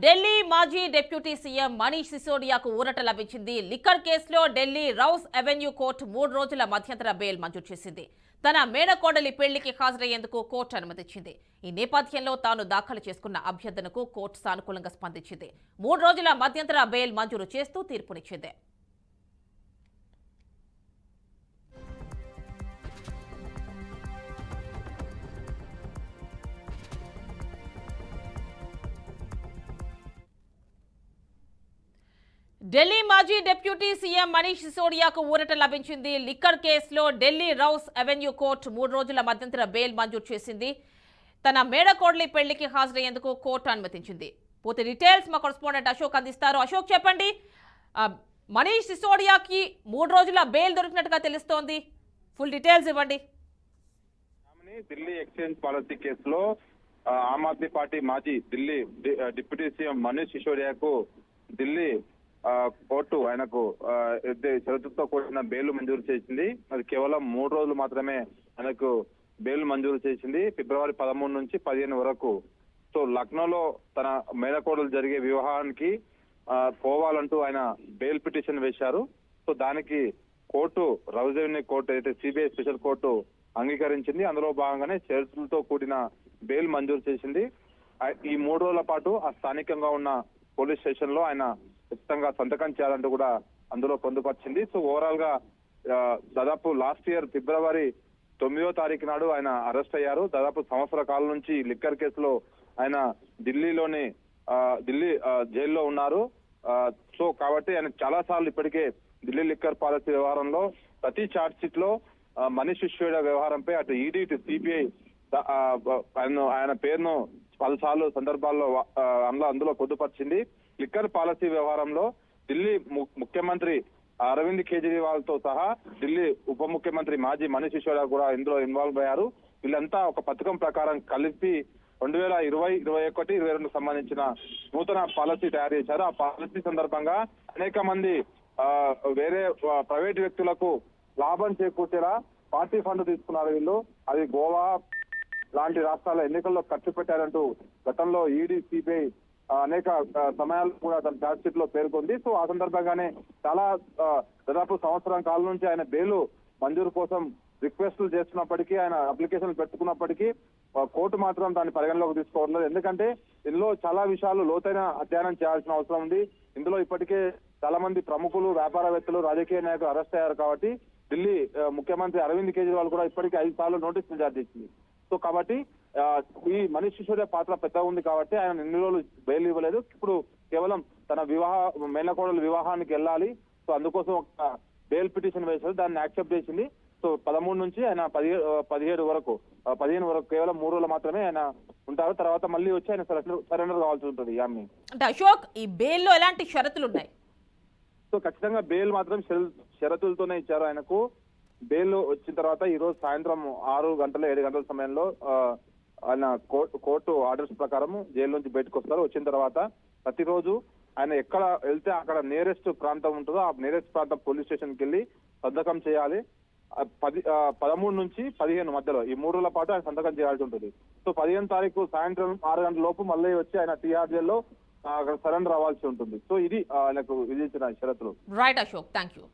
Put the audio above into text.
ఢిల్లీ మాజీ deputy CM Manish సిసోడియాకు ఊరట లభించింది. లిక్కర్ కేసులో ఢిల్లీ రౌస్ అవెన్యూ కోర్టు 3 రోజుల మధ్యంతర బెయిల్ మంజూరు చేసింది. తన మేనకోడలి పెళ్లికి హాజరయ్యేందుకు కోర్టు అనుమతించింది. ఈ నేపథ్యంలో తాను దాఖలు చేసుకున్న అభ్యర్థనకు కోర్టు సానుకూలంగా స్పందించింది. 3 రోజుల మధ్యంతర బెయిల్ మంజూరు చేస్తూ తీర్పునిచ్చింది. ఢిల్లీ మాజీ డిప్యూటీ సీఎం మనీష్ సిసోడియాకు ఊరట లభించింది. లిక్కర్ కేసులో ఢిల్లీ రౌస్ అవెన్యూ కోర్టు 3 రోజుల మధ్యంతర బెయిల్ మంజూరు చేసింది. తన మేడకోడలి పెళ్లికి హాజరయ్యేందుకు కోర్టు అనుమతించింది. పూర్తి డీటెయిల్స్ మా కరెస్పాండెంట్ అశోక్ అందిస్తారు. అశోక్, చెప్పండి, మనీష్ సిసోడియాకి 3 రోజుల బెయిల్ దొరికినట్టుగా తెలుస్తోంది. ఫుల్ డీటెయిల్స్ ఇవ్వండి. ఢిల్లీ ఎక్స్చేంజ్ పాలసీ కేసులో ఆమ్ ఆద్మీ పార్టీ మాజీ ఢిల్లీ డిప్యూటీ సీఎం మనీష్ సిసోడియాకు ఢిల్లీ కోర్టు ఆయనకు షరతులతో కూడిన బెయిల్ మంజూరు చేసింది. అది కేవలం 3 రోజులు మాత్రమే ఆయనకు బెయిల్ మంజూరు చేసింది. ఫిబ్రవరి 13 నుంచి 15 వరకు. సో లక్నోలో తన మేనకోడలు జరిగే వివాహానికి పోవాలంటూ ఆయన బెయిల్ పిటిషన్ వేశారు. సో దానికి కోర్టు రౌస్ అవెన్యూ కోర్టు అయితే సిబిఐ స్పెషల్ కోర్టు అంగీకరించింది. అందులో భాగంగానే షరతులతో కూడిన బెయిల్ మంజూరు చేసింది. ఈ 3 రోజుల పాటు ఆ స్థానికంగా ఉన్న పోలీస్ స్టేషన్ లో ఆయన ఖచ్చితంగా సంతకం చేయాలంటూ కూడా అందులో పొందుపరిచింది. సో ఓవరాల్ గా దాదాపు లాస్ట్ ఇయర్ ఫిబ్రవరి 9వ తారీఖు నాడు ఆయన అరెస్ట్ అయ్యారు. దాదాపు సంవత్సర కాలం నుంచి లిక్కర్ కేసులో ఆయన ఢిల్లీ జైల్లో ఉన్నారు. సో కాబట్టి ఆయన చాలా సార్లు ఇప్పటికే ఢిల్లీ లిక్కర్ పాలసీ వ్యవహారంలో ప్రతి చార్జ్ షీట్ లో మనీష్ సిసోడియా వ్యవహారంపై అటు ఈడీ ఇటు సిబిఐ ఆయన పేరును 10 సార్లు సందర్భాల్లో అందులో పొందుపరిచింది. లిక్కర్ పాలసీ వ్యవహారంలో ఢిల్లీ ముఖ్యమంత్రి అరవింద్ కేజ్రీవాల్ తో సహా ఢిల్లీ ఉప ముఖ్యమంత్రి మాజీ మనీష్ సిసోడియా కూడా ఇందులో ఇన్వాల్వ్ అయ్యారు. వీళ్ళంతా ఒక పథకం ప్రకారం కలిపి 2020, 2021, 2022 సంబంధించిన నూతన పాలసీ తయారు చేశారు. ఆ పాలసీ సందర్భంగా అనేక మంది వేరే ప్రైవేట్ వ్యక్తులకు లాభం చేకూర్చేలా పార్టీ ఫండ్ తీసుకున్నారు వీళ్ళు. అది గోవా లాంటి రాష్ట్రాల ఎన్నికల్లో ఖర్చు పెట్టారంటూ గతంలో ఈడీ సిబిఐ అనేక సమయాల్లో కూడా తన ఛార్జ్ షీట్ లో పేర్కొంది. సో ఆ సందర్భంగానే చాలా దాదాపు సంవత్సరం కాలం నుంచి ఆయన బెయిల్ మంజూరు కోసం రిక్వెస్టులు చేస్తున్నప్పటికీ, ఆయన అప్లికేషన్లు పెట్టుకున్నప్పటికీ కోర్టు మాత్రం దాన్ని పరిగణలోకి తీసుకోవట్లేదు. ఎందుకంటే ఇందులో చాలా విషయాలు లోతైన అధ్యయనం చేయాల్సిన అవసరం ఉంది. ఇందులో ఇప్పటికే చాలా మంది ప్రముఖులు, వ్యాపారవేత్తలు, రాజకీయ నాయకులు అరెస్ట్ అయ్యారు. కాబట్టి ఢిల్లీ ముఖ్యమంత్రి అరవింద్ కేజ్రీవాల్ కూడా ఇప్పటికే 5 సార్లు నోటీసులు జారీ చేసింది. సో కాబట్టి ఈ మనీష్ సిసోడియా పాత్ర పెద్దగా ఉంది కాబట్టి ఆయన ఇన్ని రోజులు బెయిల్ ఇవ్వలేదు. ఇప్పుడు కేవలం తన మేనకోడలు వివాహానికి వెళ్ళాలి. సో అందుకోసం ఒక బెయిల్ పిటిషన్ వేశారు. దాన్ని యాక్సెప్ట్ చేసింది. సో 13 నుంచి ఆయన 15 వరకు కేవలం 3 రోజులు మాత్రమే ఆయన ఉంటారు. తర్వాత మళ్ళీ వచ్చి ఆయన సరెండర్ కావాల్సి ఉంటుంది. అంటే అశోక్, ఈ బెయిల్లో ఎలాంటి షరతులు ఉన్నాయి? సో ఖచ్చితంగా బెయిల్ మాత్రం షరతులతోనే ఇచ్చారు ఆయనకు. బెయిల్ వచ్చిన తర్వాత ఈ రోజు సాయంత్రం 6 గంటల 7 గంటల సమయంలో ఆయన కోర్టు ఆర్డర్స్ ప్రకారం జైలు నుంచి బయటకు వస్తారు. వచ్చిన తర్వాత ప్రతిరోజు ఆయన ఎక్కడ వెళ్తే అక్కడ నియరెస్ట్ ప్రాంతం ఉంటుందో ఆ నియరెస్ట్ ప్రాంతం పోలీస్ స్టేషన్కి వెళ్ళి సంతకం చేయాలి. 13 నుంచి 15 మధ్యలో ఈ 3 రోజుల పాటు ఆయన సంతకం చేయాల్సి ఉంటుంది. సో 15 తారీఖు సాయంత్రం 6 గంటల లోపు మళ్ళీ వచ్చి ఆయన టీఆర్ జైల్లో అక్కడ సరెండర్ అవ్వాల్సి ఉంటుంది. సో ఇది ఆయనకు విధించిన షరతులు. Right Ashok, thank you.